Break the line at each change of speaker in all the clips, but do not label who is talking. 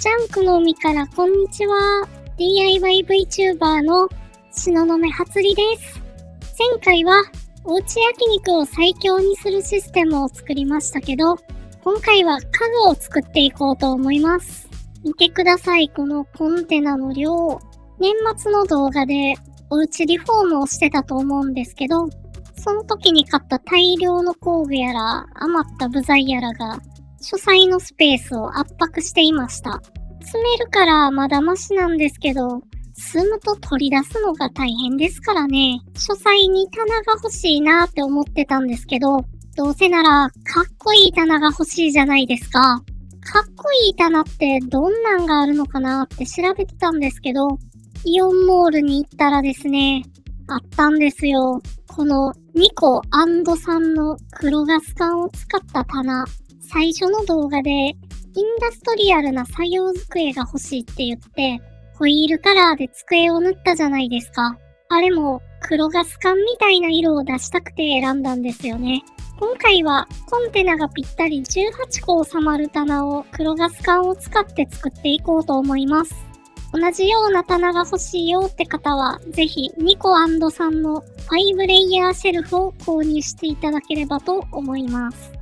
ジャンクの海からこんにちは。DIY VTuber の東雲初里です。前回はおうち焼肉を最強にするシステムを作りましたけど、今回は家具を作っていこうと思います。見てください、このコンテナの量。年末の動画でおうちリフォームをしてたと思うんですけど、その時に買った大量の工具やら余った部材やらが書斎のスペースを圧迫していました。詰めるからまだマシなんですけど、積むと取り出すのが大変ですからね。書斎に棚が欲しいなって思ってたんですけど、どうせならかっこいい棚が欲しいじゃないですか。かっこいい棚ってどんなんがあるのかなって調べてたんですけど、イオンモールに行ったらですね、あったんですよ。このニコ&さんの黒ガス管を使った棚。最初の動画でインダストリアルな作業机が欲しいって言って、ホイールカラーで机を塗ったじゃないですか。あれも黒ガス管みたいな色を出したくて選んだんですよね。今回はコンテナがぴったり18個収まる棚を黒ガス管を使って作っていこうと思います。同じような棚が欲しいよって方は、ぜひニコ&さんの5レイヤーシェルフを購入していただければと思います。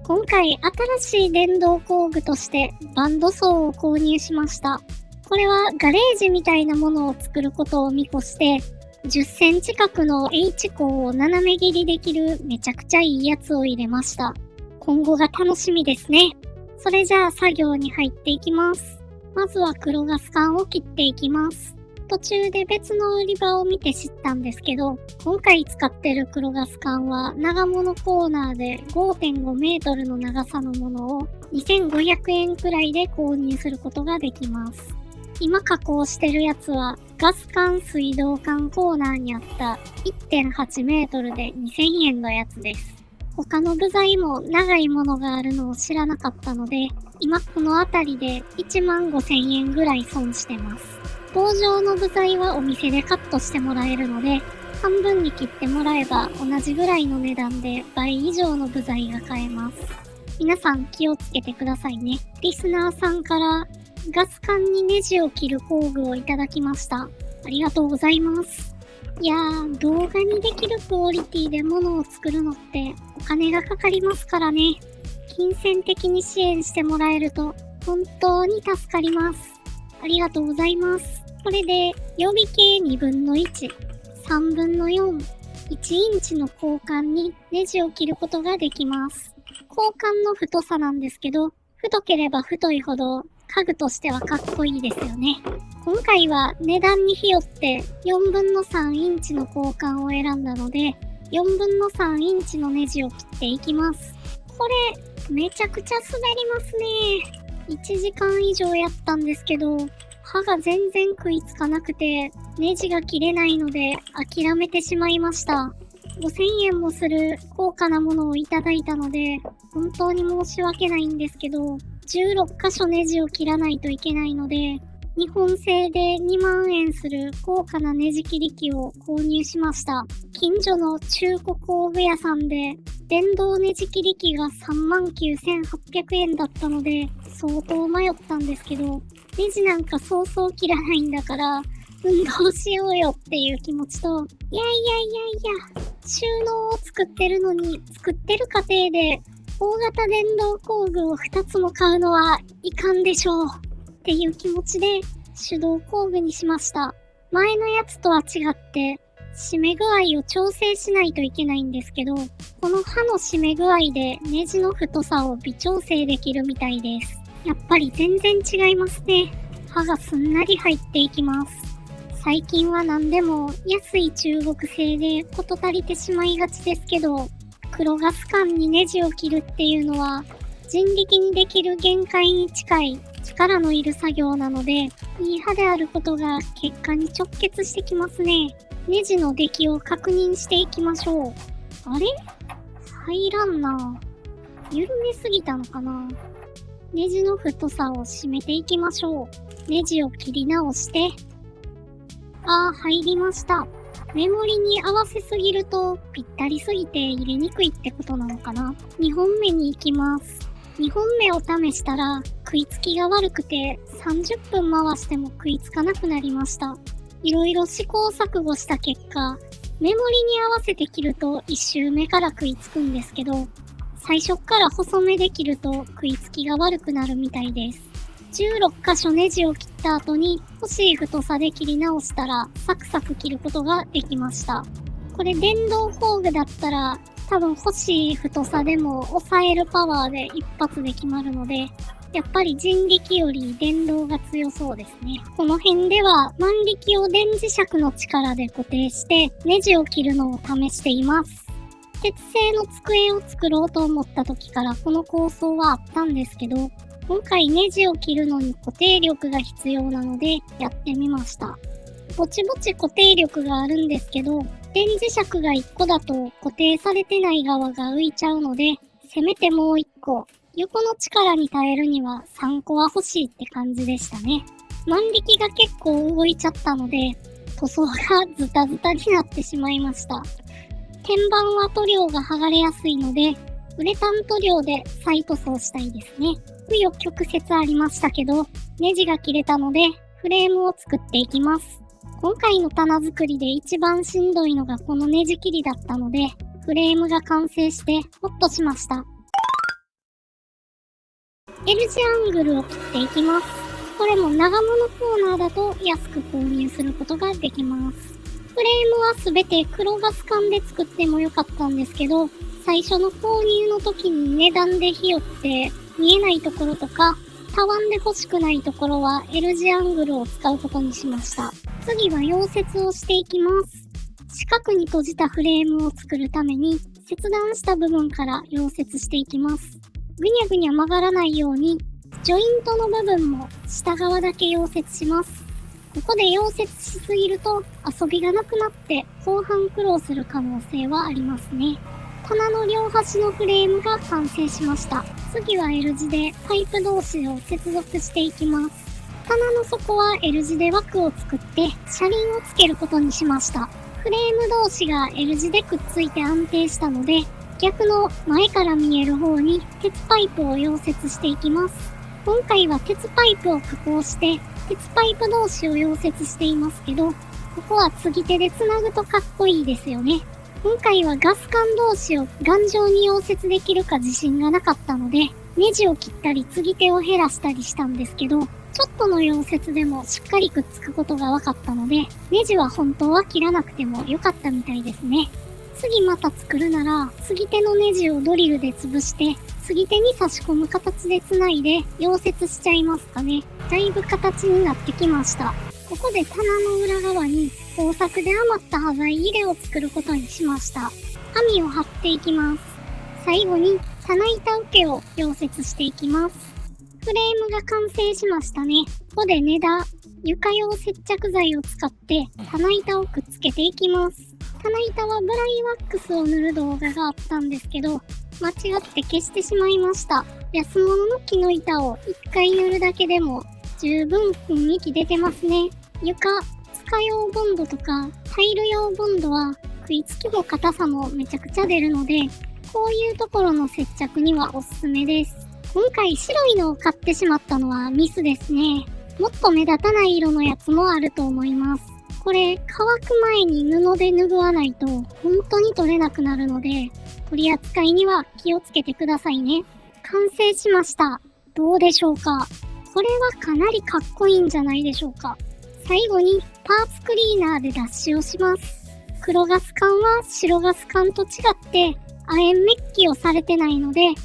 今回新しい電動工具としてバンドソーを購入しました。これはガレージみたいなものを作ることを見越して10センチ角の H 鋼を斜め切りできるめちゃくちゃいいやつを入れました。今後が楽しみですね。それじゃあ作業に入っていきます。まずは黒ガス管を切っていきます。途中で別の売り場を見て知ったんですけど、今回使ってる黒ガス管は長物コーナーで 5.5 メートルの長さのものを2500円くらいで購入することができます。今加工してるやつはガス管水道管コーナーにあった 1.8 メートルで2000円のやつです。他の部材も長いものがあるのを知らなかったので、今この辺りで1万5000円ぐらい損してます。棒状の部材はお店でカットしてもらえるので、半分に切ってもらえば同じぐらいの値段で倍以上の部材が買えます。皆さん気をつけてくださいね。リスナーさんからガス管にネジを切る工具をいただきました。ありがとうございます。いやー、動画にできるクオリティで物を作るのってお金がかかりますからね。金銭的に支援してもらえると本当に助かります。ありがとうございます。これで予備計2分の1、3分の4、1インチの交換にネジを切ることができます。交換の太さなんですけど、太ければ太いほど家具としてはかっこいいですよね。今回は値段にひよって4分の3インチの交換を選んだので、4分の3インチのネジを切っていきます。これ、めちゃくちゃ滑りますね。1時間以上やったんですけど、刃が全然食いつかなくて、ネジが切れないので諦めてしまいました。5000円もする高価なものをいただいたので、本当に申し訳ないんですけど、16箇所ネジを切らないといけないので、日本製で2万円する高価なネジ切り機を購入しました。近所の中古工具屋さんで電動ネジ切り機が39,800円だったので相当迷ったんですけど、ネジなんかそうそう切らないんだから運動しようよっていう気持ちと、いや収納を作ってるのに作ってる過程で大型電動工具を2つも買うのはいかんでしょうっていう気持ちで手動工具にしました。前のやつとは違って締め具合を調整しないといけないんですけど、この刃の締め具合でネジの太さを微調整できるみたいです。やっぱり全然違いますね。刃がすんなり入っていきます。最近は何でも安い中国製で事足りてしまいがちですけど、黒ガス管にネジを切るっていうのは人力にできる限界に近い力のいる作業なので、いい刃であることが結果に直結してきますね。ネジの出来を確認していきましょう。あれ？入らんな。緩めすぎたのかな。ネジの太さを締めていきましょう。ネジを切り直して、入りました。メモリに合わせすぎるとぴったりすぎて入れにくいってことなのかな。2本目に行きます。2本目を試したら食いつきが悪くて30分回しても食いつかなくなりました。いろいろ試行錯誤した結果、メモリに合わせて切ると1周目から食いつくんですけど、最初から細めで切ると食いつきが悪くなるみたいです。16箇所ネジを切った後に欲しい太さで切り直したらサクサク切ることができました。これ電動工具だったら多分欲しい太さでも抑えるパワーで一発で決まるので、やっぱり人力より電動が強そうですね。この辺では万力を電磁石の力で固定してネジを切るのを試しています。鉄製の机を作ろうと思った時からこの構想はあったんですけど、今回ネジを切るのに固定力が必要なのでやってみました。ぼちぼち固定力があるんですけど、電磁石が1個だと固定されてない側が浮いちゃうので、せめてもう1個、横の力に耐えるには3個は欲しいって感じでしたね。万力が結構動いちゃったので、塗装がズタズタになってしまいました。天板は塗料が剥がれやすいので、ウレタン塗料で再塗装したいですね。紆余曲折ありましたけど、ネジが切れたので、フレームを作っていきます。今回の棚作りで一番しんどいのがこのネジ切りだったので、フレームが完成してホッとしました。L 字アングルを切っていきます。これも長物コーナーだと安く購入することができます。フレームはすべて黒ガス管で作ってもよかったんですけど、最初の購入の時に値段でひよって見えないところとか、たわんで欲しくないところは L 字アングルを使うことにしました。次は溶接をしていきます。四角に閉じたフレームを作るために切断した部分から溶接していきます。ぐにゃぐにゃ曲がらないようにジョイントの部分も下側だけ溶接します。ここで溶接しすぎると遊びがなくなって後半苦労する可能性はありますね。棚の両端のフレームが完成しました。次は L 字でパイプ同士を接続していきます。棚の底は L 字で枠を作って車輪をつけることにしました。フレーム同士が L 字でくっついて安定したので、逆の前から見える方に鉄パイプを溶接していきます。今回は鉄パイプを加工して鉄パイプ同士を溶接していますけど、ここは継ぎ手でつなぐとかっこいいですよね。今回はガス管同士を頑丈に溶接できるか自信がなかったので、ネジを切ったり継ぎ手を減らしたりしたんですけど、ちょっとの溶接でもしっかりくっつくことが分かったので、ネジは本当は切らなくても良かったみたいですね。次また作るなら、継ぎ手のネジをドリルで潰して、継ぎ手に差し込む形でつないで溶接しちゃいますかね。だいぶ形になってきました。ここで棚の裏側に工作で余った端材入れを作ることにしました。網を張っていきます。最後に棚板受けを溶接していきます。フレームが完成しましたね。ここで根太、床用接着剤を使って棚板をくっつけていきます。棚板はブライワックスを塗る動画があったんですけど、間違って消してしまいました。安物の木の板を1回塗るだけでも十分雰囲気出てますね。床、使用ボンドとかタイル用ボンドは食いつきも硬さもめちゃくちゃ出るので、こういうところの接着にはおすすめです。今回白いのを買ってしまったのはミスですね。もっと目立たない色のやつもあると思います。これ乾く前に布で拭わないと本当に取れなくなるので、取り扱いには気をつけてくださいね。完成しました。どうでしょうか？これはかなりかっこいいんじゃないでしょうか。最後にパーツクリーナーで脱脂をします。黒ガス管は白ガス管と違って亜鉛メッキをされてないので、錆び止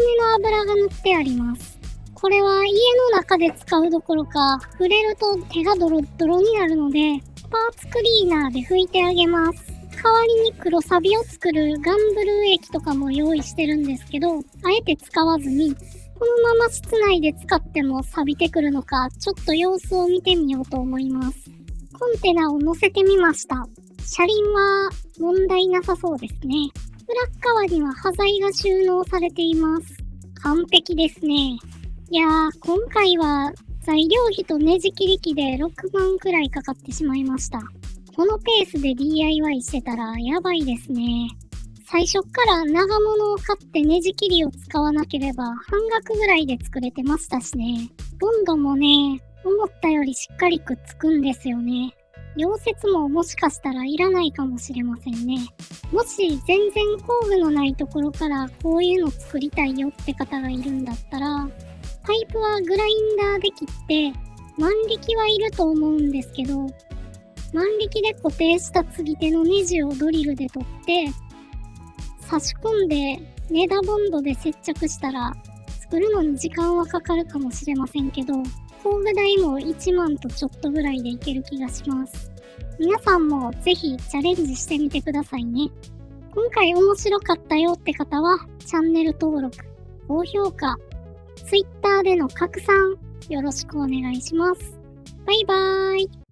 めの油が塗ってあります。これは家の中で使うどころか、触れると手がドロッドロになるので、パーツクリーナーで拭いてあげます。代わりに黒サビを作るガンブルー液とかも用意してるんですけど、あえて使わずに、このまま室内で使っても錆びてくるのか、ちょっと様子を見てみようと思います。コンテナを乗せてみました。車輪は問題なさそうですね。裏側には端材が収納されています。完璧ですね。いやー、今回は材料費とネジ切り機で6万くらいかかってしまいました。このペースで DIY してたらやばいですね。最初から長物を買ってネジ切りを使わなければ半額ぐらいで作れてましたしね。ボンドもね、思ったよりしっかりくっつくんですよね。溶接ももしかしたらいらないかもしれませんね。もし全然工具のないところからこういうの作りたいよって方がいるんだったら、パイプはグラインダーで切って万力はいると思うんですけど、万力で固定した継ぎ手のネジをドリルで取って差し込んでネダボンドで接着したら作るのに時間はかかるかもしれませんけど、工具代も1万とちょっとぐらいでいける気がします。皆さんもぜひチャレンジしてみてくださいね。今回面白かったよって方はチャンネル登録、高評価、Twitter での拡散よろしくお願いします。バイバーイ。